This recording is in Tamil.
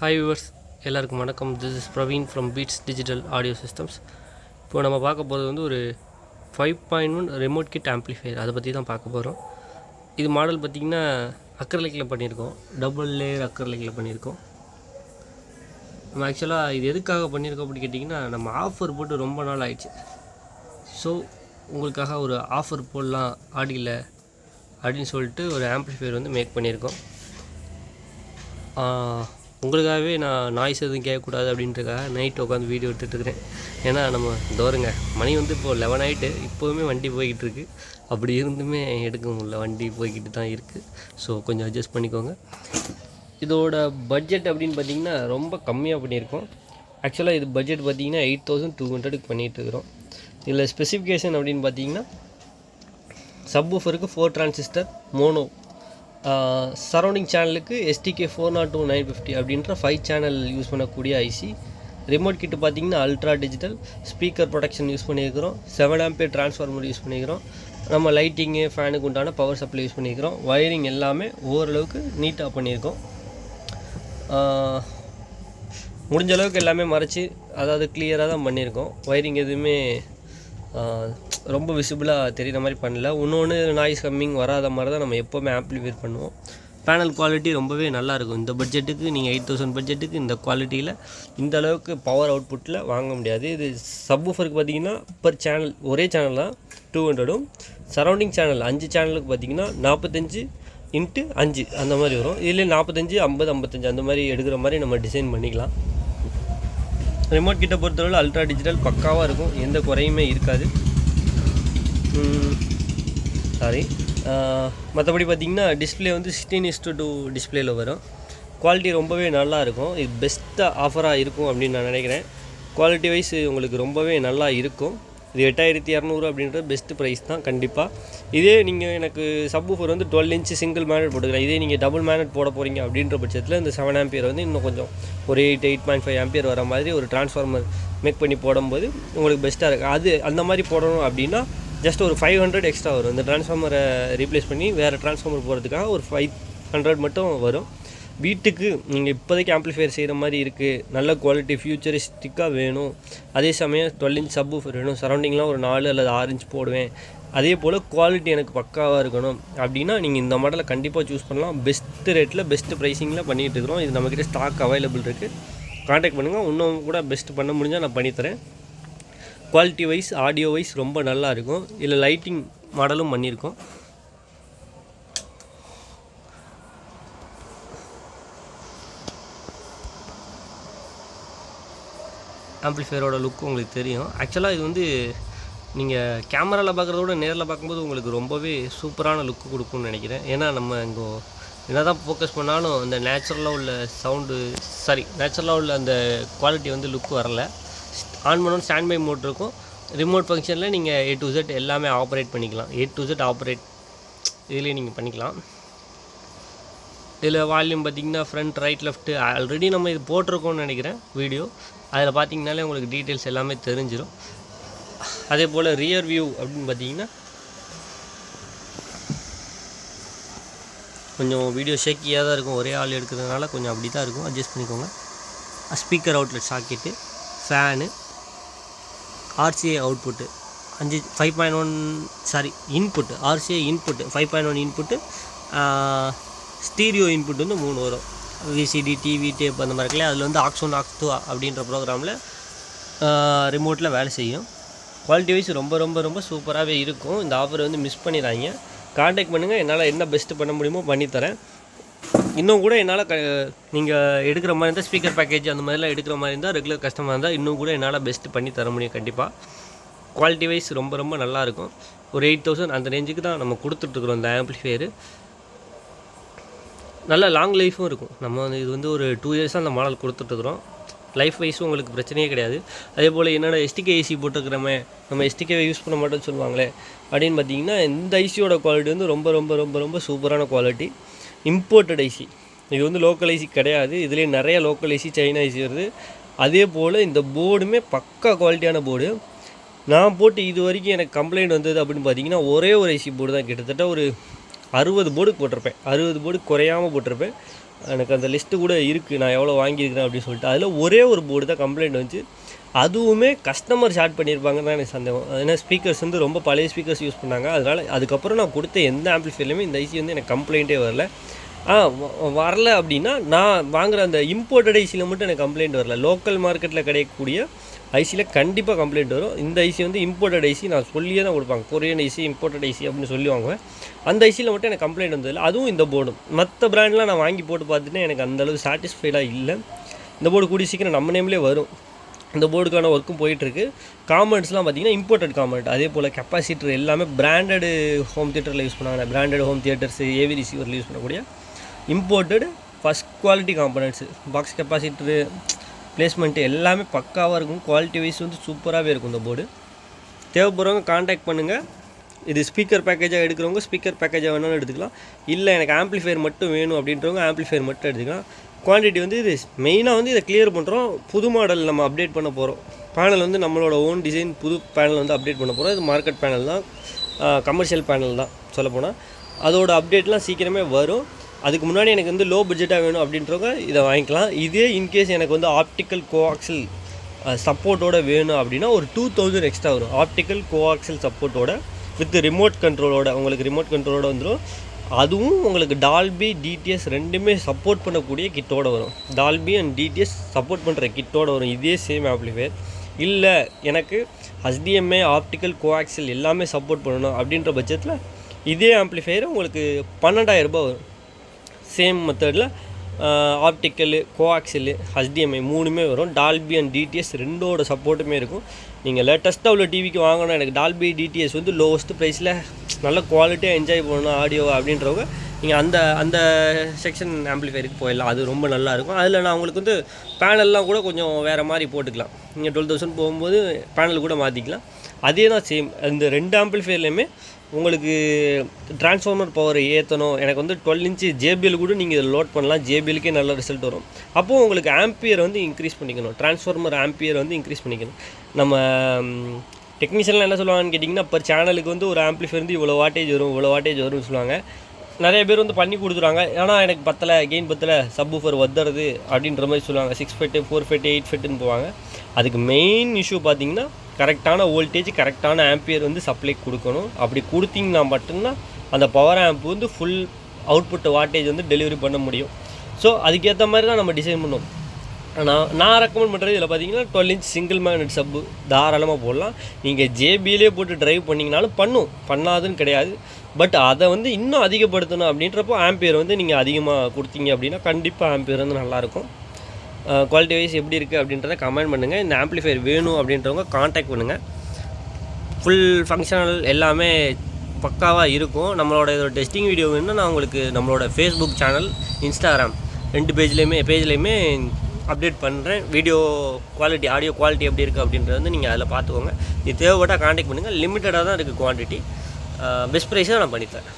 Hi viewers, எல்லாருக்கும் வணக்கம். This is Praveen from Beats Digital Audio Systems. இப்போ நம்ம பார்க்க போகிறது வந்து ஒரு 5.1 ரிமோட் கிட் ஆம்ப்ளிஃபையர், அதை பற்றி தான் பார்க்க போகிறோம். இது மாடல் பார்த்திங்கன்னா அக்ரலிக்கில் பண்ணியிருக்கோம், டபுள் லேயர் அக்ரலிக்கில் பண்ணியிருக்கோம். நம்ம ஆக்சுவலாக இது எதுக்காக பண்ணியிருக்கோம் அப்படின்னு கேட்டிங்கன்னா, நம்ம ஆஃபர் போட்டு ரொம்ப நாள் ஆயிடுச்சு. ஸோ உங்களுக்காக ஒரு ஆஃபர் போடலாம் ஆடியில் அப்படின்னு சொல்லிட்டு ஒரு ஆம்ப்ளிஃபையர் வந்து மேக் பண்ணியிருக்கோம். உங்களுக்காகவே நான் நாய்ஸ் எதுவும் கேட்கக்கூடாது அப்படின்றக்காக நைட் உட்காந்து வீடியோ எடுத்துகிட்ருக்கிறேன். ஏன்னா நம்ம தோறுங்க மணி வந்து இப்போது 11 ஆகிட்டு, இப்போவுமே வண்டி போய்கிட்டு இருக்குது. அப்படி இருந்துமே எடுக்க முடியல, வண்டி போய்கிட்டு தான் இருக்குது. ஸோ கொஞ்சம் அட்ஜஸ்ட் பண்ணிக்கோங்க. இதோட பட்ஜெட் அப்படின்னு பார்த்திங்கன்னா ரொம்ப கம்மியாக பண்ணியிருக்கோம். ஆக்சுவலாக இது பட்ஜெட் பார்த்திங்கன்னா 8200 பண்ணிகிட்ருக்குறோம். இதில் ஸ்பெசிஃபிகேஷன் அப்படின்னு பார்த்திங்கன்னா சப்வூஃபருக்கு 4 டிரான்சிஸ்டர் மோனோ, சரௌண்டிங் சேனலுக்கு STK 402950 அப்படின்ற 5 சேனல் யூஸ் பண்ணக்கூடிய ஐசி. ரிமோட் கிட்டு பார்த்திங்கன்னா ultra digital speaker production use பண்ணியிருக்கிறோம். 7 ஆம்பியர் டிரான்ஸ்ஃபார்மர் யூஸ் பண்ணிக்கிறோம். நம்ம லைட்டிங்கு ஃபேனுக்கு உண்டான பவர் சப்ளை யூஸ் பண்ணிக்கிறோம். வயரிங் எல்லாமே ஓரளவுக்கு நீட்டாக பண்ணியிருக்கோம். முடிஞ்ச அளவுக்கு எல்லாமே மறைச்சி, அதாவது கிளியராக தான் பண்ணியிருக்கோம். வயரிங் எதுவுமே ரொம்ப விசிபிளாக தெரிகிற மாதிரி பண்ணல. இன்னொன்று நாய்ஸ் கம்மிங் வராத மாதிரி தான் நம்ம எப்போவுமே ஆம்ப்ளிஃபையர் பண்ணுவோம். பேனல் குவாலிட்டி ரொம்பவே நல்லாயிருக்கும். இந்த பட்ஜெட்டுக்கு, நீங்கள் 8000 பட்ஜெட்டுக்கு இந்த குவாலிட்டியில் இந்த அளவுக்கு பவர் அவுட்புட்டில் வாங்க முடியாது. இது சப்வூஃபருக்கு பார்த்திங்கன்னா பர் சேனல் ஒரே சேனல் தான் 200ம், சரௌண்டிங் சேனல் 5 சேனலுக்கு பார்த்திங்கன்னா 45x5 அந்த மாதிரி வரும். இதில் 45, 50, 55 அந்த மாதிரி எடுக்கிற மாதிரி நம்ம டிசைன் பண்ணிக்கலாம். ரிமோட் கிட்ட பொறுத்தவரை அல்ட்ரா டிஜிட்டல் பக்காவாக இருக்கும், எந்த குறையுமே இருக்காது. மற்றபடி பார்த்திங்கன்னா டிஸ்பிளே வந்து 16:2 டிஸ்பிளேயில் வரும். குவாலிட்டி ரொம்பவே நல்லாயிருக்கும். இது பெஸ்ட்டாக ஆஃபராக இருக்கும் அப்படின்னு நான் நினைக்கிறேன். குவாலிட்டி வைஸ் உங்களுக்கு ரொம்பவே நல்லா இருக்கும். இது 8200 அப்படின்றது பெஸ்ட்டு ப்ரைஸ் தான் கண்டிப்பாக. இதே நீங்கள் எனக்கு சப்வூஃபர் வந்து 12 இன்ச்சு சிங்கிள் மேனட் போட்டுக்கலாம். இதே நீங்கள் டபுள் மேனட் போட போகிறீங்க அப்படின்ற பட்சத்தில் இந்த 7 ஆம்பியர் வந்து இன்னும் கொஞ்சம் ஒரு 8.5 ஆம்பியர் வர மாதிரி ஒரு டிரான்ஸ்ஃபார்மர் மேக் பண்ணி போடும்போது உங்களுக்கு பெஸ்ட்டாக இருக்குது. அது அந்த மாதிரி போடணும் அப்படின்னா ஜஸ்ட் ஒரு 500 எக்ஸ்ட்ரா வரும். இந்த டிரான்ஸ்ஃபார்மரை ரீப்ளேஸ் பண்ணி வேறு டிரான்ஸ்ஃபார்மர் போகிறதுக்காக ஒரு 500 மட்டும் வரும். வீட்டுக்கு நீங்கள் இப்போதைக்கு ஆம்ப்ளிஃபையர் செய்கிற மாதிரி இருக்குது, நல்ல குவாலிட்டி ஃபியூச்சரிஸ்டிக்காக வேணும், அதே சமயம் 12 இன்ச் சப்வூஃபர் வேணும், சரௌண்டிங்லாம் ஒரு 4 அல்லது 6 இன்ச் போடுவேன், அதே போல் குவாலிட்டி எனக்கு பக்காவாக இருக்கணும் அப்படின்னா நீங்கள் இந்த மாடலை கண்டிப்பாக சூஸ் பண்ணலாம். பெஸ்ட்டு ரேட்டில் பெஸ்ட்டு ப்ரைஸிங்கில் பண்ணிகிட்டு இருக்கிறோம். இது நம்மக்கிட்ட ஸ்டாக் அவைலபிள் இருக்குது. கான்டாக்ட் பண்ணுங்கள். இன்னும் கூட பெஸ்ட்டு பண்ண முடிஞ்சால் நான் பண்ணித்தரேன். குவாலிட்டி வைஸ், ஆடியோ வைஸ் ரொம்ப நல்லா இருக்கும். இதில் லைட்டிங் மாடலும் பண்ணியிருக்கோம். ஆம்ப்ளிஃபையரோட லுக்கு உங்களுக்கு தெரியும். ஆக்சுவலாக இது வந்து நீங்கள் கேமராவில் பார்க்குறத விட நேரில் பார்க்கும்போது உங்களுக்கு ரொம்பவே சூப்பரான லுக்கு கொடுக்கும்னு நினைக்கிறேன். ஏன்னா நம்ம இங்கே என்ன தான் ஃபோக்கஸ் பண்ணாலும் அந்த நேச்சுரலாக உள்ள நேச்சுரலாக உள்ள அந்த குவாலிட்டி வந்து லுக்கு வரல. ஆன் பண்ணணும், ஸ்டாண்ட் பை மோட் இருக்கும். ரிமோட் ஃபங்க்ஷனில் நீங்கள் A to Z எல்லாமே ஆப்ரேட் பண்ணிக்கலாம். A to Z ஆப்ரேட் இதிலே நீங்கள் பண்ணிக்கலாம். இதில் வால்யூம் பார்த்திங்கன்னா ஃப்ரண்ட், ரைட், லெஃப்ட்டு ஆல்ரெடி நம்ம இது போட்டிருக்கோம்னு நினைக்கிறேன் வீடியோ. அதில் பார்த்திங்கனாலே உங்களுக்கு டீட்டெயில்ஸ் எல்லாமே தெரிஞ்சிடும். அதே போல் ரியர் வியூ அப்படின்னு பார்த்திங்கன்னா கொஞ்சம் வீடியோ ஷேக்கியாக தான் இருக்கும். ஒரே ஆள் எடுக்கிறதுனால கொஞ்சம் அப்படி தான் இருக்கும், அட்ஜஸ்ட் பண்ணிக்கோங்க. Speaker outlet socket, fan, RCA output 5.1 input, RCA input 5.1 input, stereo input வந்து 3 வரும். VCD, டிவி, டேப் அந்த மாதிரி இருக்குல்ல, அதில் வந்து AUX 1, AUX 2 அப்படின்ற ப்ரோக்ராமில் ரிமோட்டில் வேலை செய்யும். குவாலிட்டி வைஸ் ரொம்ப ரொம்ப ரொம்ப சூப்பராகவே இருக்கும். இந்த ஆஃபரை வந்து மிஸ் பண்ணிடுறாங்க. கான்டாக்ட் பண்ணுங்கள். என்னால் என்ன பெஸ்ட்டு பண்ண முடியுமோ பண்ணித்தரேன். இன்னும் கூட என்னால் நீங்கள் எடுக்கிற மாதிரி இருந்தால், ஸ்பீக்கர் பேக்கேஜ் அந்த மாதிரிலாம் எடுக்கிற மாதிரி இருந்தால், ரெகுலர் கஸ்டமர் இருந்தால் இன்னும் கூட என்னால் பெஸ்ட்டு பண்ணி தர முடியும் கண்டிப்பாக. குவாலிட்டி வைஸ் ரொம்ப ரொம்ப நல்லாயிருக்கும். ஒரு 8000 அந்த ரேஞ்சுக்கு தான் நம்ம கொடுத்துட்ருக்குறோம் இந்த ஆம்ப்ளிஃபையரு. நல்ல லாங் லைஃப்பும் இருக்கும். நம்ம வந்து இது வந்து ஒரு 2 இயர்ஸாக அந்த மாடல் கொடுத்துட்ருக்குறோம். லைஃப் வைஸும் உங்களுக்கு பிரச்சனையே கிடையாது. அதே போல் என்னோட STK ஐசி போட்டுருக்கிறோமே, நம்ம STKவை யூஸ் பண்ண மாட்டோம்னு சொல்லுவாங்களே அப்படின்னு பார்த்தீங்கன்னா, இந்த ஐசியோட குவாலிட்டி வந்து ரொம்ப ரொம்ப ரொம்ப ரொம்ப சூப்பரான குவாலிட்டி. இம்போர்ட்டட் ஐசி, இது வந்து லோக்கல் ஐசி கிடையாது. இதுலேயே நிறைய லோக்கல் ஐசி, சைனா ஐசி வருது. அதே போல் இந்த போர்டுமே பக்கா குவாலிட்டியான போர்டு. நான் போட்டு இது வரைக்கும் எனக்கு கம்ப்ளைண்ட் வந்தது அப்படின்னு பார்த்தீங்கன்னா, ஒரே ஒரு ஐசி போர்டு தான். கிட்டத்தட்ட ஒரு 60 போர்டுக்கு போட்டிருப்பேன். 60 போர்டு குறையாமல் போட்டிருப்பேன். எனக்கு அந்த லிஸ்ட்டு கூட இருக்குது, நான் எவ்வளோ வாங்கியிருக்கிறேன் அப்படின்னு சொல்லிட்டு. அதில் ஒரே ஒரு போர்டு தான் கம்ப்ளைண்ட் வந்துச்சு. அதுவுமே கஸ்டமர் ஷார்ட் பண்ணியிருப்பாங்கன்னு தான் எனக்கு சந்தேகம். ஏன்னா ஸ்பீக்கர்ஸ் வந்து ரொம்ப பழைய ஸ்பீக்கர்ஸ் யூஸ் பண்ணாங்க. அதனால் அதுக்கப்புறம் நான் கொடுத்த எந்த ஆம்பிளிஃபையர்லையுமே இந்த ஐசி வந்து எனக்கு கம்ப்ளைண்ட்டே வரல. வரல அப்படின்னா நான் வாங்குகிற அந்த இம்போர்ட்டட் ஐசியில் மட்டும் எனக்கு கம்ப்ளைண்ட் வரல. லோக்கல் மார்க்கெட்டில் கிடைக்கக்கூடிய ஐசியில் கண்டிப்பாக கம்ப்ளைண்ட் வரும். இந்த ஐசி வந்து இம்போர்ட்டட் ஐசி, நான் சொல்லியே தான் கொடுப்பாங்க, கொரியன் ஐசி இம்போர்ட்டட் ஐசி அப்படின்னு சொல்லி வாங்குவேன். அந்த ஐசியில் மட்டும் எனக்கு கம்ப்ளைண்ட் வந்ததில்லை. அதுவும் இந்த போர்டும். மற்ற பிராண்ட்லாம் நான் வாங்கி போட்டு பார்த்துட்டு எனக்கு அந்தளவு சாட்டிஸ்ஃபைடாக இல்லை. இந்த போர்டு கூடிய சீக்கிரம் நம்ம நேம்லேயே வரும். இந்த போர்டுக்கான ஒர்க்கும் போயிட்டுருக்கு. காம்பனண்ட்ஸ்லாம் பார்த்திங்கன்னா இம்போர்ட்டட் காம்பனண்ட். அதே போல் கெப்பாசிட்டர் எல்லாமே பிராண்டடு ஹோம் தியேட்டரில் யூஸ் பண்ணாங்க. Branded home theatres AV ரிசீவரில் use பண்ணக்கூடிய imported first quality காம்பனண்ட்ஸு. Box capacitor placement எல்லாமே பக்காவாக இருக்கும். குவாலிட்டி வைஸ் வந்து சூப்பராகவே இருக்கும் இந்த போர்டு. தேவைப்படுறவங்க கான்டாக்ட் பண்ணுங்கள். இது ஸ்பீக்கர் பேக்கேஜாக எடுக்கிறவங்க ஸ்பீக்கர் பேக்கேஜாக வேணாலும் எடுத்துக்கலாம். இல்லை எனக்கு ஆம்ப்ளிஃபையர் மட்டும் வேணும் அப்படின்றவங்க ஆம்ப்ளிஃபையர் மட்டும் எடுத்துக்கலாம். குவான்டிட்டி வந்து இது மெயினாக வந்து இதை கிளியர் பண்ணுறோம். புது மாடல் நம்ம அப்டேட் பண்ண போகிறோம். பேனல் வந்து நம்மளோட ஓன் டிசைன் புது பேனல் வந்து அப்டேட் பண்ண போகிறோம். இது மார்க்கெட் பேனல் தான், கமர்ஷியல் பேனல் தான் சொல்லப்போனால். அதோட அப்டேட்லாம் சீக்கிரமே வரும். அதுக்கு முன்னாடி எனக்கு வந்து லோ பட்ஜெட்டாக வேணும் அப்படின்றவங்க இதை வாங்கிக்கலாம். இதே இன்கேஸ் எனக்கு வந்து ஆப்டிக்கல் கோஆக்சில் சப்போர்ட்டோட வேணும் அப்படின்னா ஒரு 2000 எக்ஸ்ட்ரா வரும். ஆப்டிக்கல் கோஆக்சில் சப்போர்ட்டோட வித் ரிமோட் கண்ட்ரோலோட, உங்களுக்கு ரிமோட் கண்ட்ரோலோட வந்துடும். அதுவும் உங்களுக்கு டால்பி டிடிஎஸ் ரெண்டுமே சப்போர்ட் பண்ணக்கூடிய கிட்டோடு வரும். டால்பி அண்ட் டிடிஎஸ் சப்போர்ட் பண்ணுற கிட்டோடு வரும். இதே சேம் ஆம்ப்ளிஃபையர். இல்லை எனக்கு HDMI ஆப்டிக்கல் கோஆக்சில் எல்லாமே சப்போர்ட் பண்ணணும் அப்படின்ற பட்சத்தில் இதே ஆம்ப்ளிஃபையர் உங்களுக்கு 12,000 ரூபாய் வரும். சேம் மெத்தடில் ஆப்டிக்கலு கோஆக்சிலு HDMI மூணுமே வரும். டால்பி அண்ட் டிடிஎஸ் ரெண்டோட சப்போர்ட்டுமே இருக்கும். நீங்கள் லேட்டஸ்ட்டாக உள்ள டிவிக்கு வாங்கணும், எனக்கு டால்பி டிடிஎஸ் வந்து லோவஸ்ட்டு ப்ரைஸில் நல்ல குவாலிட்டியாக என்ஜாய் பண்ணணும் ஆடியோ அப்படின்றவங்க நீங்கள் அந்த செக்ஷன் ஆம்ப்ளிஃபையருக்கு போயிடலாம். அது ரொம்ப நல்லாயிருக்கும். அதில் நான் உங்களுக்கு வந்து பேனல்லாம் கூட கொஞ்சம் வேறு மாதிரி போட்டுக்கலாம். நீங்கள் 12,000 போகும்போது பேனல் கூட மாற்றிக்கலாம். அதே தான் சேம். இந்த 2 ஆம்ப்ளிஃபையர்லையுமே உங்களுக்கு ட்ரான்ஸ்ஃபார்மர் பவர் ஏற்றணும், எனக்கு வந்து 12 இன்ச்சு JBL கூட நீங்கள் இதில் லோட் பண்ணலாம். JBLக்கே நல்ல ரிசல்ட் வரும். அப்போது உங்களுக்கு ஆம்பியர் வந்து இன்க்ரீஸ் பண்ணிக்கணும். ட்ரான்ஸ்ஃபார்மர் ஆம்பியர் வந்து இன்க்ரீஸ் பண்ணிக்கணும். நம்ம டெக்னீஷியன்லாம் என்ன சொல்லுவாங்கன்னு கேட்டிங்கன்னா, இப்போ சேனலுக்கு வந்து ஒரு ஆம்பிளிஃபையர் வந்து இவ்வளோ வாட்டேஜ் வரும், இவ்வளோ வாட்டேஜ் வரும்னு சொல்லுவாங்க. நிறைய பேர் வந்து பண்ணி கொடுத்துருவாங்க. ஆனால் எனக்கு பத்தலை, கெயின் பத்தலை, சப்வூஃபர் வத்துறது அப்படின்ற மாதிரி சொல்லுவாங்க. 6 ஃபெட்டு 4 ஃபெட்டு 8 ஃபெட்டுன்னு போவாங்க. அதுக்கு மெயின் இஷ்யூ பார்த்திங்கன்னா கரெக்டான வோல்டேஜ் கரெக்டான ஆம்பியர் வந்து சப்ளை கொடுக்கணும். அப்படி கொடுத்தீங்கன்னா மட்டும்தான் அந்த பவர் ஆம்ப் வந்து ஃபுல் அவுட்புட் வாட்டேஜ் வந்து டெலிவரி பண்ண முடியும். ஸோ அதுக்கேற்ற மாதிரி தான் நம்ம டிசைன் பண்ணுவோம். நான் ரெக்கமெண்ட் பண்ணுறது இதில் பார்த்தீங்கன்னா 12 இன்ச் சிங்கிள் மேக்னெட் சப்பு தாராளமாக போடலாம். நீங்கள் JBLே போட்டு ட்ரைவ் பண்ணிங்கனாலும் பண்ணாதுன்னு கிடையாது. பட் அதை வந்து இன்னும் அதிகப்படுத்தணும் அப்படின்றப்போ ஆம்பியர் வந்து நீங்கள் அதிகமாக கொடுத்தீங்க அப்படின்னா கண்டிப்பாக ஆம்பியர் வந்து நல்லாயிருக்கும். குவாலிட்டி வைஸ் எப்படி இருக்குது அப்படின்றத கமெண்ட் பண்ணுங்கள். இந்த ஆம்ப்ளிஃபையர் வேணும் அப்படின்றவங்க காண்டாக்ட் பண்ணுங்கள். ஃபுல் ஃபங்க்ஷனல் எல்லாமே பக்காவாக இருக்கும். நம்மளோட இதோட டெஸ்டிங் வீடியோ வேணும்னா நான் உங்களுக்கு நம்மளோட ஃபேஸ்புக் சேனல், இன்ஸ்டாகிராம் 2 பேஜ்லேயுமே அப்டேட் பண்ணுறேன். வீடியோ குவாலிட்டி, ஆடியோ குவாலிட்டி எப்படி இருக்குது அப்படின்றது வந்து நீங்கள் அதில் பார்த்துக்கோங்க. இது தேவைப்பட்டால் காண்டாக்ட் பண்ணுங்கள். லிமிட்டடாக தான் இருக்குது குவான்டிட்டி. பெஸ்ட் ப்ரைஸாக நான் பண்ணித்தரேன்.